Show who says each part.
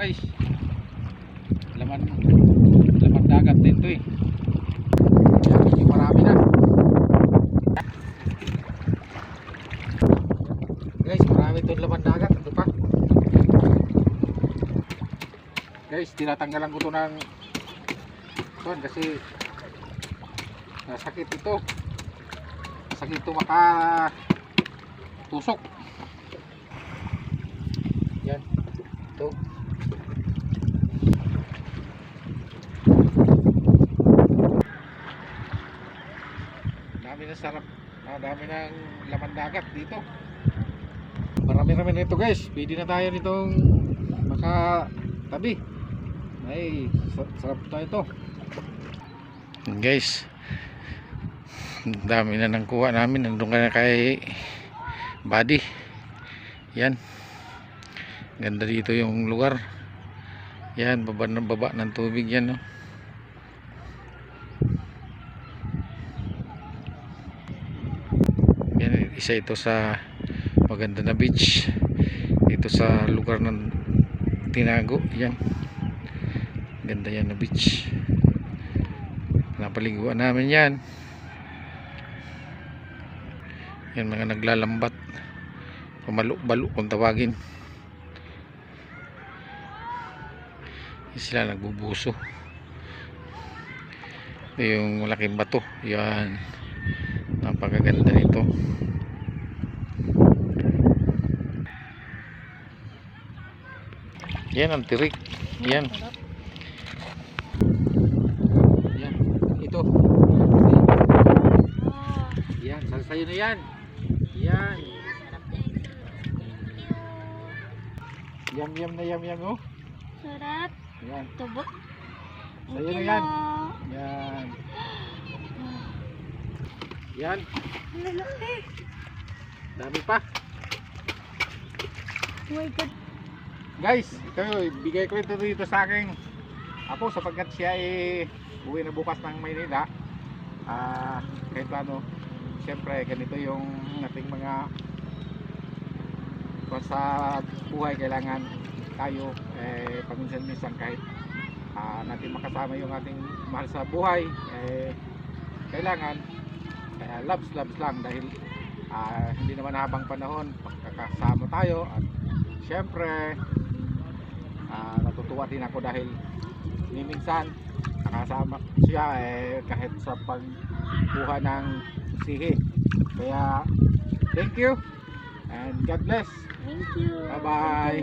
Speaker 1: Guys, laman dagat din to eh. Yan, medyo marami na. Guys, marami to laman dagat. Ito pa. Guys, tinatanggalan ko to ng kasi sakit ito. Sakit ito makatusok. Yan. Ito. Dami na sarap. Dami ng laman dagat dito. Marami-rami na ito guys. Pwede na tayo nitong makatabi. Ay, sarap tayo ito. Guys, dami na nang kuha namin. Nandun ka na kay Buddy. Yan. Ganda dito yung lugar. Yan, baba ng tubig yan, no? Yan, isa ito sa maganda na beach dito sa lugar ng Tinago. Yan, ganda yan na beach. Napaliguan namin yan. Yan, mga naglalambat, pamalo-balo kung tawagin. Sila nagbubuso. Ito yung malaking bato. Yan, napakaganda nito. Yan ang tirik. Yan. Yan, ito. Yan, sasayo na yan. Yan. Yum na yum oh.
Speaker 2: Sarap.
Speaker 1: Yan.
Speaker 2: Tubok.
Speaker 1: Sayo na yan. Yan. Yan.
Speaker 2: Lalaki.
Speaker 1: Dami pa.
Speaker 2: Oh my God.
Speaker 1: Guys, ito, bigay ko ito dito sa aking apo sapagkat siya uwi na bukas ng Maynila. Kahit ano, siyempre ganito yung ating mga sa buhay, kailangan tayo paminsan-minsan kahit natin makasama yung ating mahal sa buhay, kailangan loves lang dahil hindi naman habang panahon magkakasama tayo. At siyempre natutuwa din ako dahil minsan nakasama siya kahit sa pagbuha ng sihi. Kaya thank you and God bless.
Speaker 2: Thank you.
Speaker 1: Bye bye.